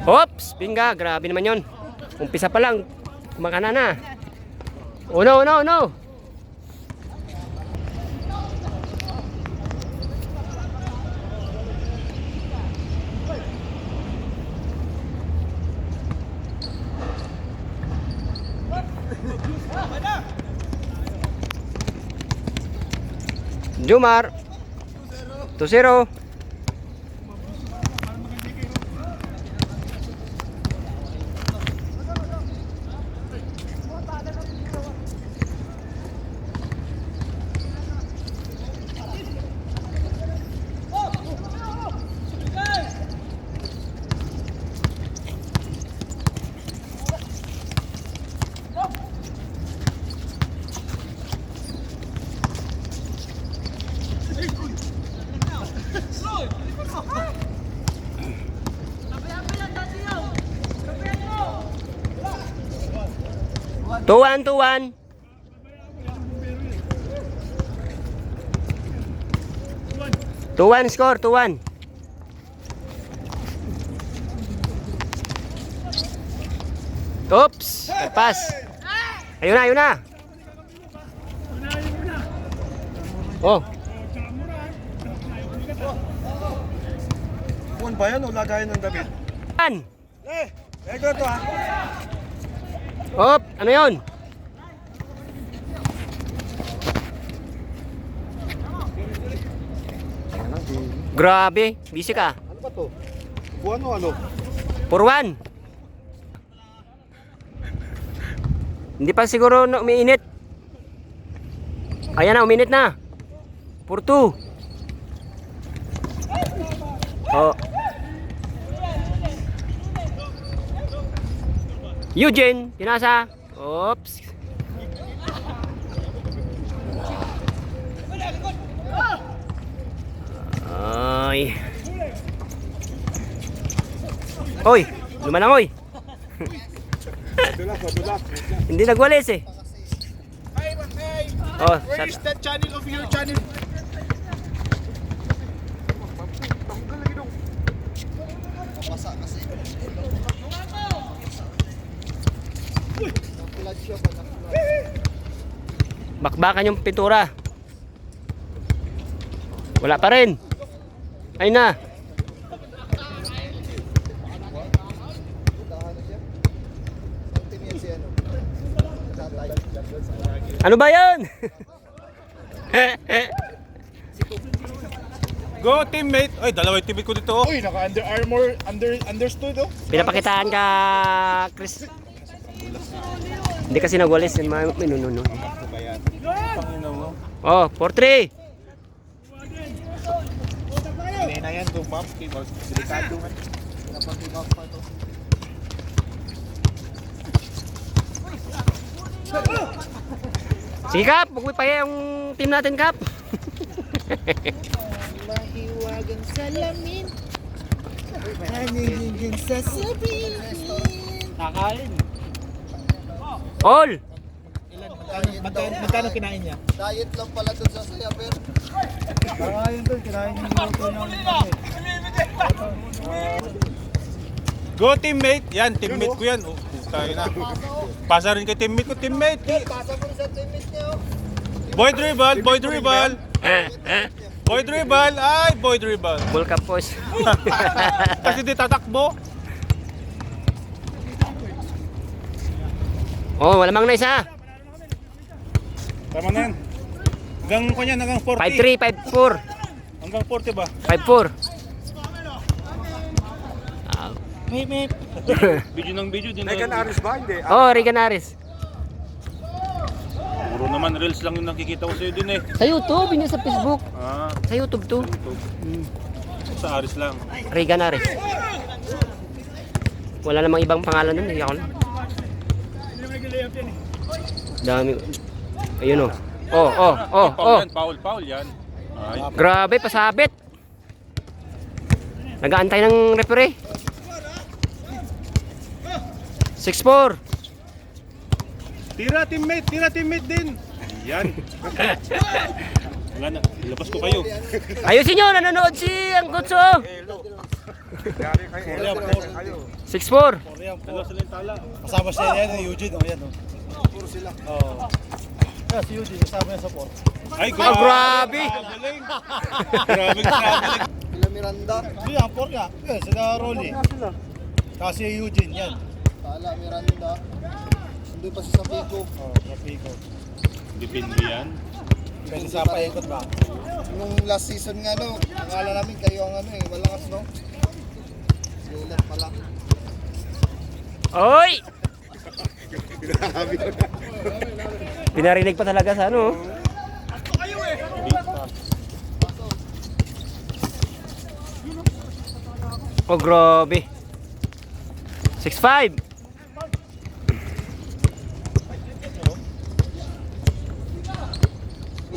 Oops, Binga, grabe naman yun. Umpisa pa lang, kumakana na. Oh no, no, no. Jumar 2-0. Tuwan, tuwan. Tuwan score, tuwan. Oops, pass. Ayun na, ayun na. Oh. Buwan ba yan o lagayan ng damit? An. Ego to ha. Op, ano yun? Grabe, busy ka. Ano ba to? Buwan o ano? Purwan. Hindi pa siguro na umiinit. Ayan na, uminit na. Purtu. Oh. Eugene, pinasa. Oops. Ay. Hoy, lumalang hoy. Hindi nagwalis eh. Oh, Where is that channel of your channel? bakbakan yung pintura. Wala pa rin. Ay na. Ano ba yan? Go teammate! Ay, dalawa yung teammate ko dito. Uy, naka Under Armour, understood oh. Pinapakitaan ka, Chris. Hindi kasi nagwalis. Minununo. Oh, 4-3. Hindi na yan, tumap. Delikado nga. Napag-tumap pa to. Sige Kap, magpipaya yung team natin Kap. Mahiwagang salamin. Hanigin sasabihin. Kakain. All. Magkano kinain niya? Diet lang pala dun sa Sayaper. Kakain doon, kinain niya yung luto niya. Go teammate! Yan, teammate ko yan. Oh, tayo na. Pasa rin kay teammate ko, teammate. Pasa ko sa teammate niya. Boy dribble, boy dribble. Boy dribble, ay boy dribble. Ball Cup boys. Kasi di tatakbo. Oh, wala mang na isa. Tama na yan. Hanggang kanya, hanggang 40. 5-3, 5-4. Hanggang 40 ba? 5-4. May. Video ng video din. Regan Aris ba? Hindi. Oh, Regan Aris. Puro naman reels lang yung nakikita ko sa'yo din eh. Sa YouTube, hindi sa Facebook. Ah, Sa YouTube to. sa Aris lang. Regan Aris. Wala namang ibang pangalan nun, hindi ako lang. Dami. Ayun oh. Oh. Foul yan. Ay. Grabe, pasabit. Nag-aantay ng referee. 6-4. Tira teammate din. Yan. Wala na. Ilabas ko kayo. Ayusin nyo, nanonood si ang Kutso. 6-4. Dalawa sila yung tala. Kasama siya yan, Eugene, o yan. Puro sila. Oo. Kaya si Eugene, kasama yan sa port. Ay, grabe. Galing. Grabe, grabe. Sila Miranda. Hindi, ang port nga. Yan, sila Rolly. Kasi Eugene, yan. Tala, Miranda. Nandun pa si Sapico. Oo, Rapico. Depende yan. Kasi sa paikot ba? Nung last season nga, no, akala namin kayo ang malakas, no? Silat pala. Oy! Pinarinig pa talaga sa ano. Oh, grabe. 6-5.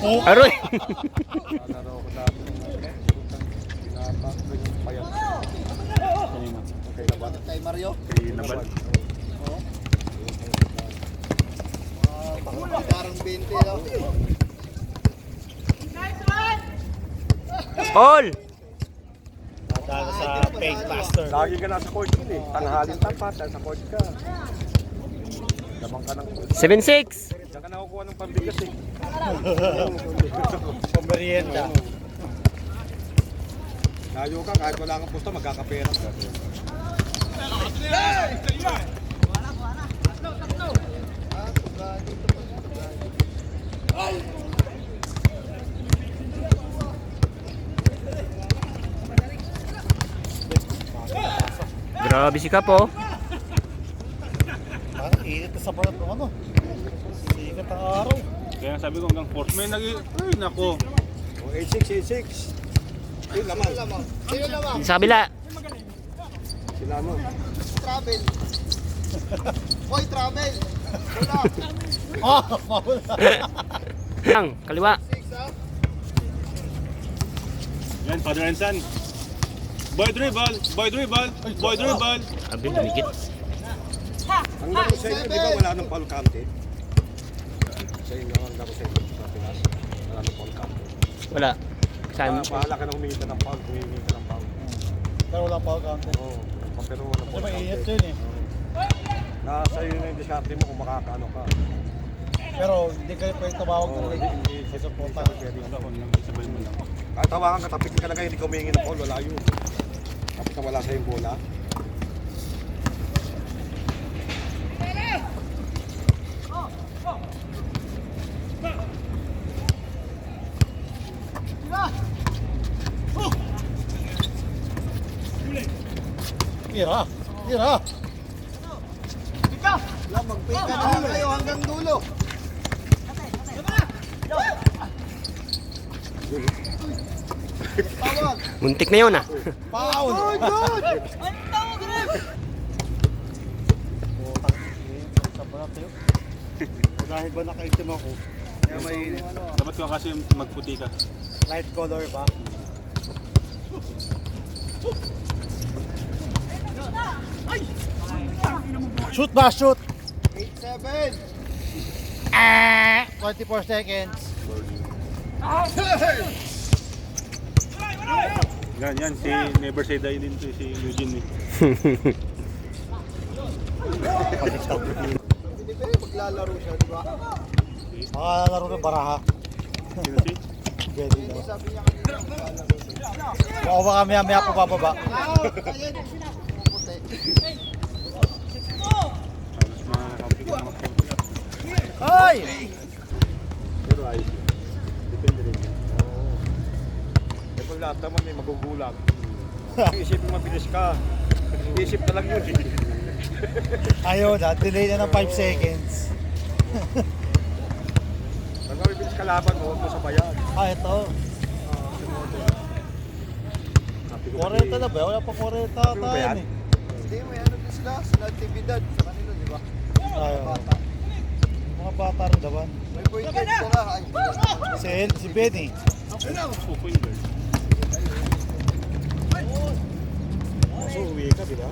Oh! Aroy. Kay Mario. Parang 20, no? All. Nadalo sa fake master. Lagi ka nasa court yun eh. Tanghalin tapat, nasa court ka. Lamang ka ng court. 7-6. Diyan ka nakukuha ng pambigas eh. Pamerienda. Layo ka, kahit wala kang pusta, magkakapera ka. Grabe si Kapo. Parang init na sa port ng ano. Sikat ang araw. Kaya sabi ko hanggang force. May ay, nako. Oh, 86, 86. Yun naman. Sino naman? Sa kabila. Sila ano? Travel. Hoy, travel. Wala. Ah, mawala. Ang kaliwa. 6, ha? Yan, father and son. Boy dribble, boy dribble, boy dribble. Abi, dumikit. Hanggang sa inyo, di ba wala nang foul counted? Sa inyo, hanggang sa inyo, sa Pinas, wala nang foul counted. Wala. Saan? Bahala ka na humingi ka ng foul, humingi ka ng foul. Pero wala pa counter. Oo, pero wala Kasi foul mainit counted. yun eh. Nasa iyo na yung diskarte mo kung makakaano ka. Pero hindi kayo pwede tumawag Oo, ng hindi sa supporta. pwede. Wala ko lang, isabay mo lang. Kahit tawakan ka, tapikin ka na kayo, hindi ka humingi ng foul, wala yun. Tapos na wala sa'yong bola. Tira! Tira! Magpika na lang kayo hanggang dulo. Tawag. Muntik na yun ah. Foul! Good! Dahil ba nakaitim ako? Kaya may Dapat ko kasi magputi ka. light color ba? Shoot ba? Shoot! 8-7. 24 seconds. Yan, yan. Si Never Say Die din to, si Eugene. Hindi ba maglalaro siya, di ba? Makalalaro ng baraha. Sino si? Pwede daw. Sabi niya kanina maglalaro siya. Baka baka maya po bababa. Ayan. Puputi. Halos makakapit ng mga phone. Ay! Pero ayos yun. Depende rin yun. Oo. Eh pag lahat naman may magugulang. Isipin mabilis ka. Isip na lang yun. Ayaw na, delay na ng 5 seconds. Pag mabilis ka laban mo, huwag mo sabayan. Ah, ito. 40 na ba? Wala pa 40 ata Ano ba yan? yun eh. Hindi, may ano din sila. Sila actividad sa kanila, di ba? Ayaw. Bata. Mga bata rin daban. May point guard sila. Ay, Si Benny. Open girl. So uwi ka, di ba?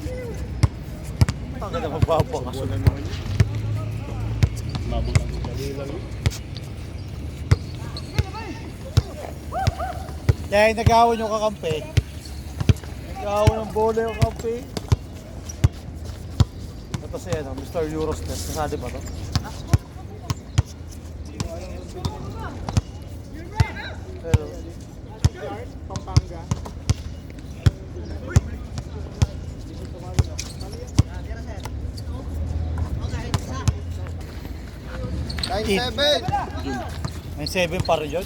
Ang ganda magbabang. Buwan ng mga yun. Mabot ang dali lang yun. Kaya yung nag-awan yung kakampi. Nag-awan ng bola yung kakampi. Ito si ano, Mr. Eurosnet. Nasali ba to? Pero, Pampanga. May 7 pa rin yun.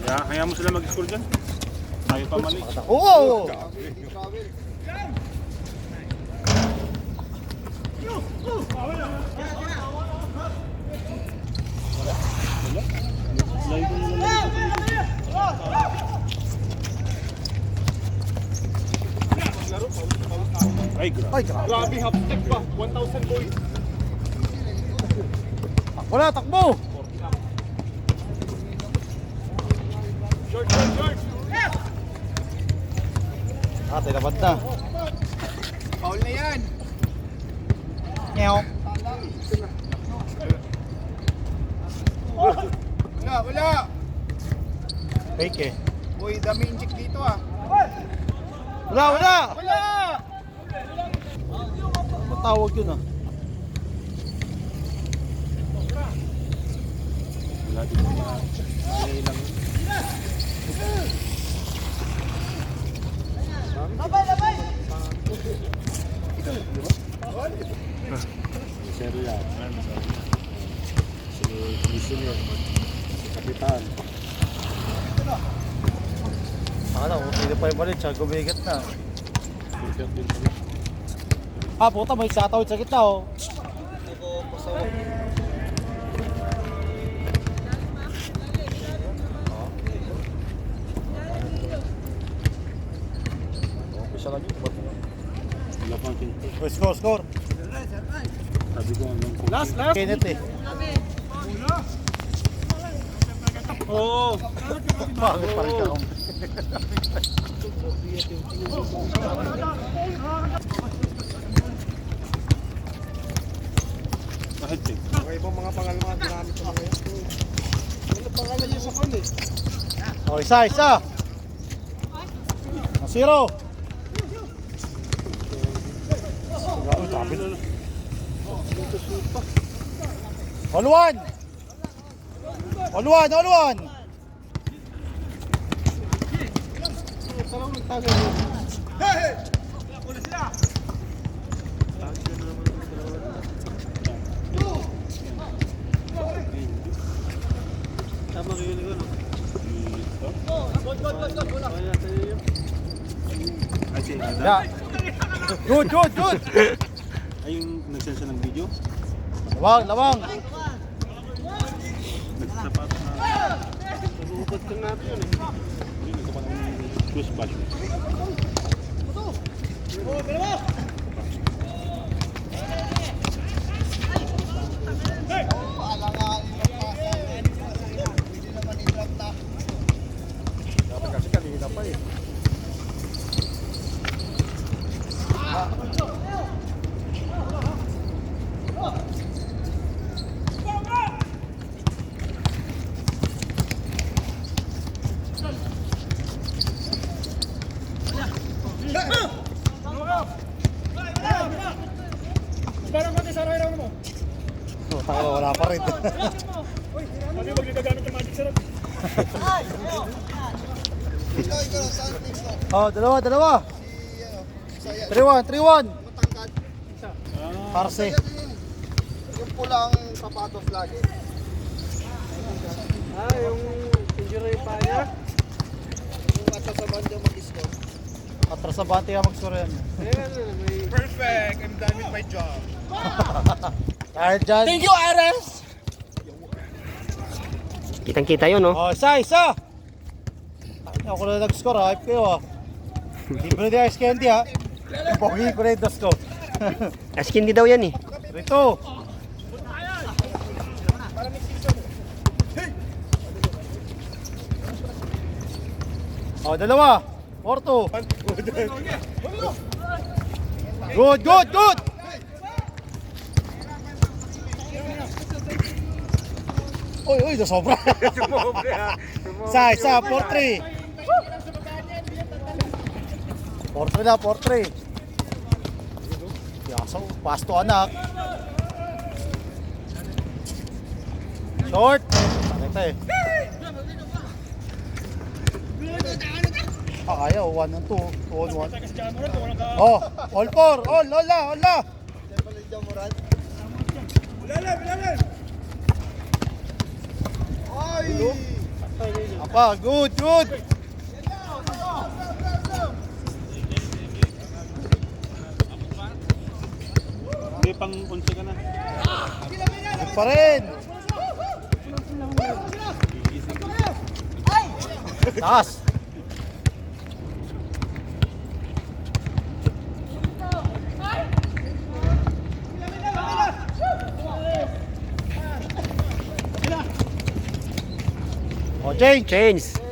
Kaya mo sila mag-score dyan. Tayo pa mali. Oo! Ay, grabe. Ay, grabe. Grabe, half step pa. 1,000 boys. Wala, takbo! George, George, George. Ah, tinabad na. Paul na yan. Meow. Wala. Fake eh. Uy, dami inject dito ah. Wala, wala! Wala! Matawag yun ah. Wala dito na. Ay lang. Zero yan. Si Commissioner. Si Kapitan. Ano, kung sino pa yung malit siya, gumigat na. Filter din pala. Ah, puta, may satawid sa gitna oh. Isa lang yun. Wala pang kinto. Oh, score, score. Sabi ko anong Last. Kenneth eh. Oo. Bakit pa rin ka kung... Kahit eh. Okay po mga pangalan mga ginamit ko mga yun. Ano pangalan niyo sa phone eh? Oh, isa. Ang zero. All one. Tama kayo ni ano? Ay, si Adam. Yeah. Good. Ay, yung nagsensya ng video? Lawang. Nagsasapat na. Nagubad ka nga yun eh. Hindi, nagkapan ng shoes bash. Dapat kasi kanina pa eh. Oh, tayo, wala pa rin. Oh, dalawa. 3-1. Parse. Yung pulang sapatos lagi. Yung injury pa niya. Yung ato sa banda mag-score. Atras sa bati ka mag-score yan. Perfect! I'm done with my job. Kahit dyan. Thank you, Ares! Kitang-kita yun, no? Oh, isa. Ako na nag-score ha, hype kayo ha. Libre na ice candy ha. Pogi ko rin das ko. Askin di daw yan eh. Rito. Oh, dalawa. 4-2. Good. Uy, nasobra. Sumubre ha. Isa, 4-3. 4-3 na, 4-3. Yaso, pass to anak. Short. Sakita eh. Ayaw, 1 and 2. 2 on 1. Oh, all 4. All la. Apa, good. Hindi pang unti ka na. Good pa rin. Taas. O, change. Change.